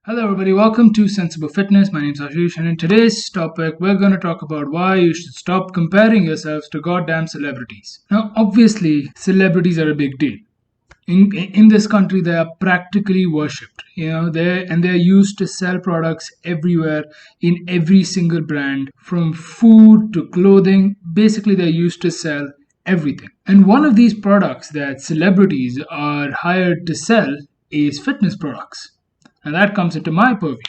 Hello, everybody. Welcome to Sensible Fitness. My name is Ashish, and in today's topic, we're going to talk about why you should stop comparing yourselves to goddamn celebrities. Now, obviously, celebrities are a big deal. In this country, they are practically worshipped. They're used to sell products everywhere in every single brand, from food to clothing. Basically, they're used to sell everything. And one of these products that celebrities are hired to sell is fitness products. And that comes into my purview.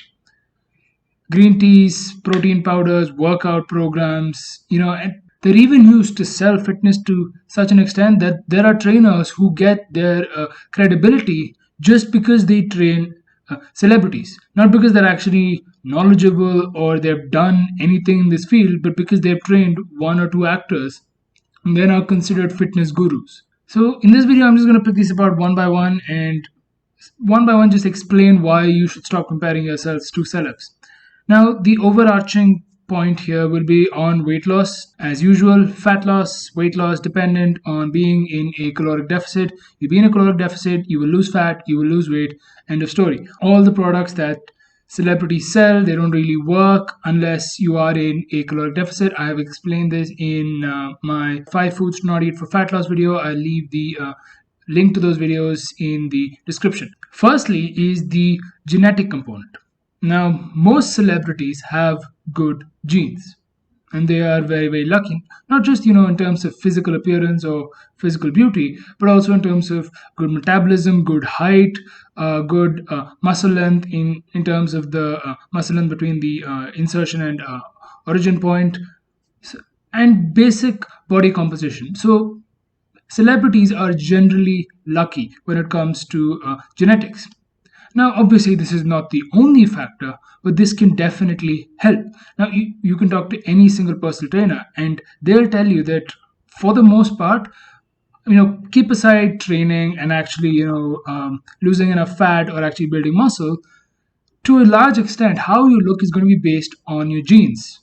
Green teas, protein powders, workout programs, and they're even used to sell fitness to such an extent that there are trainers who get their credibility just because they train celebrities. Not because they're actually knowledgeable or they've done anything in this field, but because they've trained one or two actors and they're now considered fitness gurus. So, in this video, I'm just going to pick these apart one by one just explain why you should stop comparing yourselves to celebs. Now, the overarching point here will be on weight loss. As usual, fat loss, weight loss dependent on being in a caloric deficit. You be in a caloric deficit, you will lose fat, you will lose weight. End of story. All the products that celebrities sell, they don't really work unless you are in a caloric deficit. I have explained this in my 5 foods to not eat for fat loss video. I'll leave the link to those videos in the description. Firstly is the genetic component. Now, most celebrities have good genes and they are very, very lucky. Not just, in terms of physical appearance or physical beauty, but also in terms of good metabolism, good height, good muscle length in terms of the muscle length between the insertion and origin point, and basic body composition. So, celebrities are generally lucky when it comes to genetics. Now, obviously, this is not the only factor, but this can definitely help. Now, you can talk to any single personal trainer, and they'll tell you that for the most part, keep aside training and actually, losing enough fat or actually building muscle. To a large extent, how you look is going to be based on your genes.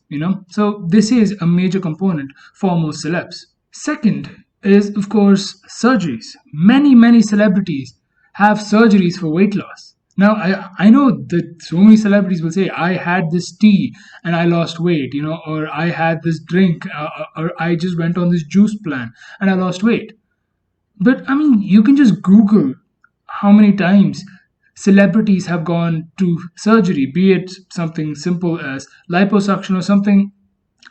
So this is a major component for most celebs. Second is, of course, surgeries. Many celebrities have surgeries for weight loss. Now, I know that so many celebrities will say, I had this tea and I lost weight, or I had this drink, or I just went on this juice plan and I lost weight. But I mean, you can just Google how many times celebrities have gone to surgery, be it something simple as liposuction or something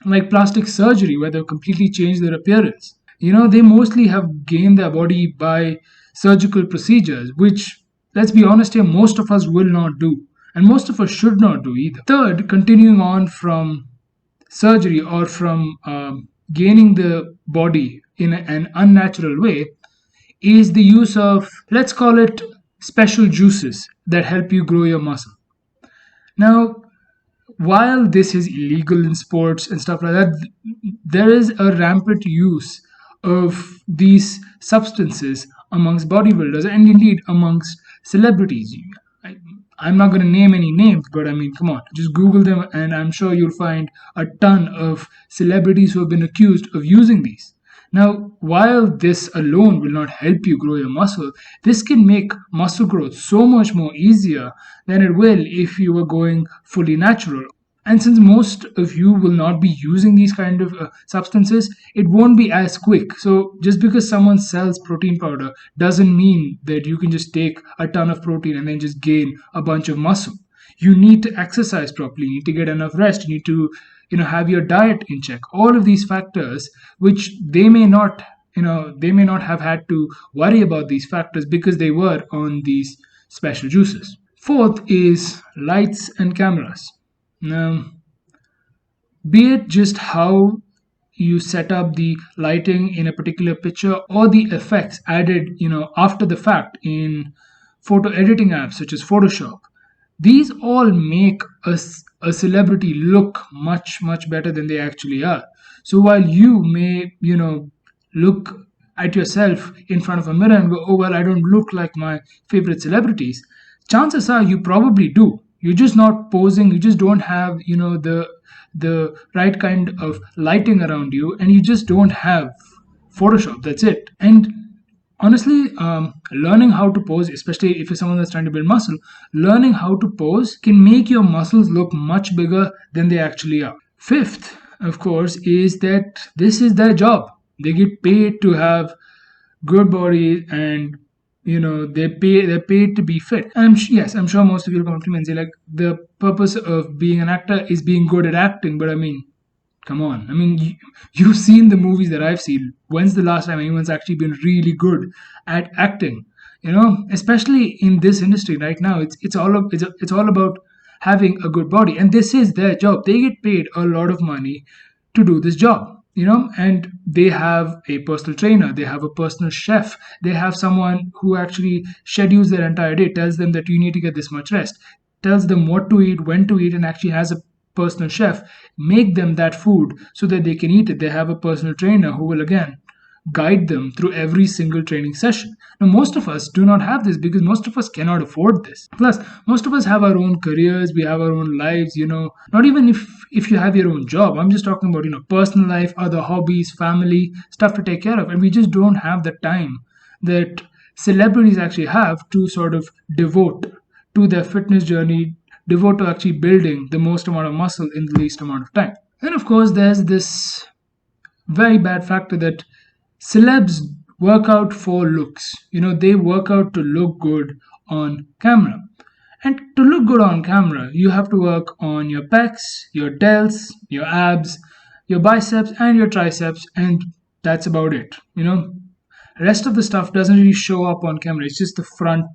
like plastic surgery where they've completely changed their appearance. They mostly have gained their body by surgical procedures, which, let's be honest here, most of us will not do. And most of us should not do either. Third, continuing on from surgery or from gaining the body in an unnatural way, is the use of, let's call it, special juices that help you grow your muscle. Now, while this is illegal in sports and stuff like that, there is a rampant use of these substances amongst bodybuilders and indeed amongst celebrities. I'm not going to name any names, but I mean, come on, just Google them and I'm sure you'll find a ton of celebrities who have been accused of using these. Now, while this alone will not help you grow your muscle, this can make muscle growth so much more easier than it will if you were going fully natural. And since most of you will not be using these kind of substances, it won't be as quick. So just because someone sells protein powder doesn't mean that you can just take a ton of protein and then just gain a bunch of muscle. You need to exercise properly. You need to get enough rest. You need to, have your diet in check. All of these factors, which they may not have had to worry about these factors because they were on these special juices. Fourth is lights and cameras. Now, be it just how you set up the lighting in a particular picture or the effects added, after the fact in photo editing apps such as Photoshop, these all make a celebrity look much better than they actually are. So while you may, look at yourself in front of a mirror and go, oh, well, I don't look like my favorite celebrities, chances are you probably do. You're just not posing, you just don't have, the right kind of lighting around you, and you just don't have Photoshop. That's it. And Honestly, learning how to pose, especially if you're someone that's trying to build muscle, learning how to pose can make your muscles look much bigger than they actually are. Fifth, of course, is that this is their job. They get paid to have good body, and they're paid to be fit. And yes, I'm sure most of you will come up to me and say, like, the purpose of being an actor is being good at acting. But I mean, come on. I mean, you've seen the movies that I've seen. When's the last time anyone's actually been really good at acting? Especially in this industry right now, it's all about having a good body, and this is their job. They get paid a lot of money to do this job. And they have a personal trainer, they have a personal chef, they have someone who actually schedules their entire day, tells them that you need to get this much rest, tells them what to eat, when to eat, and actually has a personal chef make them that food so that they can eat it. They have a personal trainer who will again guide them through every single training session. Now, most of us do not have this because most of us cannot afford this. Plus, most of us have our own careers, we have our own lives, not even if you have your own job. I'm just talking about, personal life, other hobbies, family, stuff to take care of. And we just don't have the time that celebrities actually have to sort of devote to their fitness journey, devote to actually building the most amount of muscle in the least amount of time. And of course, there's this very bad factor that celebs work out for looks. They work out to look good on camera. And to look good on camera, you have to work on your pecs, your delts, your abs, your biceps, and your triceps, and that's about it. Rest of the stuff doesn't really show up on camera. It's just the front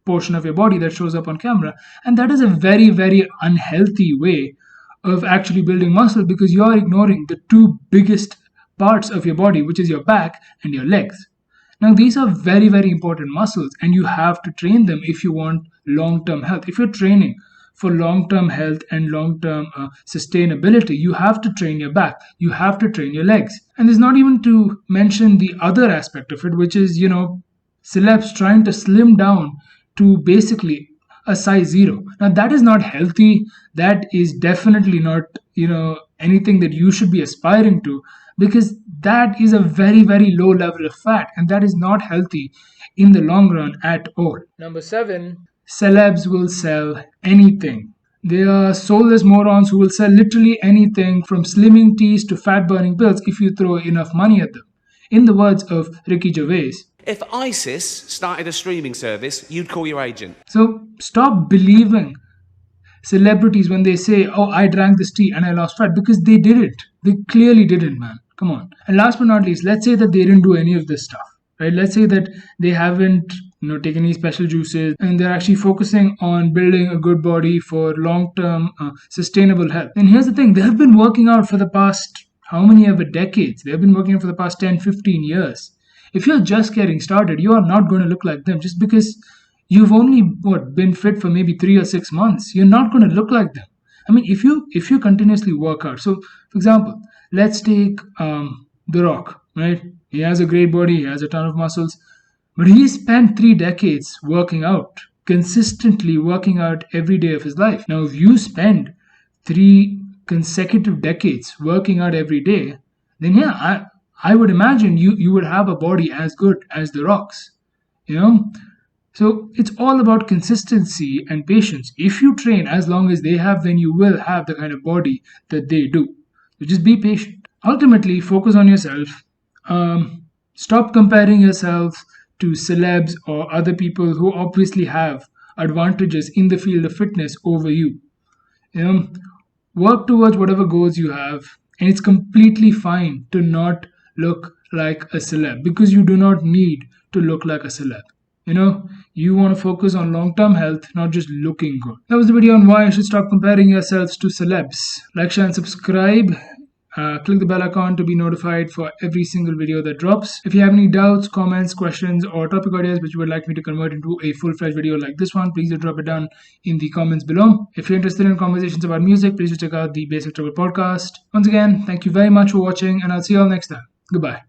portion of your body that shows up on camera. And that is a very, very unhealthy way of actually building muscle, because you're ignoring the two biggest parts of your body, which is your back and your legs. Now, these are very, very important muscles, and you have to train them if you want long-term health. If you're training for long-term health and long-term sustainability, you have to train your back, you have to train your legs. And there's not even to mention the other aspect of it, which is, celebs trying to slim down to basically a size 0. Now, that is not healthy. That is definitely not, anything that you should be aspiring to, because that is a very, very low level of fat, and that is not healthy in the long run at all. Number 7, celebs will sell anything. They are soulless morons who will sell literally anything from slimming teas to fat burning pills if you throw enough money at them. In the words of Ricky Gervais, if ISIS started a streaming service, you'd call your agent. So stop believing celebrities when they say, oh, I drank this tea and I lost fat, because they didn't. They clearly didn't, man. Come on. And last but not least, let's say that they didn't do any of this stuff, right? Let's say that they haven't taken any special juices, and they're actually focusing on building a good body for long-term sustainable health. And here's the thing, they have been working out for the past, how many ever decades? They have been working out for the past 10, 15 years. If you're just getting started, you are not going to look like them just because you've only been fit for maybe 3 or 6 months. You're not going to look like them. I mean, if you continuously work out. So, for example, let's take The Rock, right? He has a great body, he has a ton of muscles, but he spent 3 decades working out, consistently working out every day of his life. Now, if you spend 3 consecutive decades working out every day, then yeah, I would imagine you would have a body as good as The Rock's, So it's all about consistency and patience. If you train as long as they have, then you will have the kind of body that they do. So just be patient. Ultimately, focus on yourself. Stop comparing yourself to celebs or other people who obviously have advantages in the field of fitness over you. Work towards whatever goals you have, and it's completely fine to not look like a celeb, because you do not need to look like a celeb. You want to focus on long-term health, not just looking good. That was the video on why you should stop comparing yourselves to celebs. Like, share, and subscribe. Click the bell icon to be notified for every single video that drops. If you have any doubts, comments, questions, or topic ideas which you would like me to convert into a full-fledged video like this one, please do drop it down in the comments below. If you're interested in conversations about music, please do check out the Basic Trouble podcast. Once again, thank you very much for watching, and I'll see you all next time. Goodbye.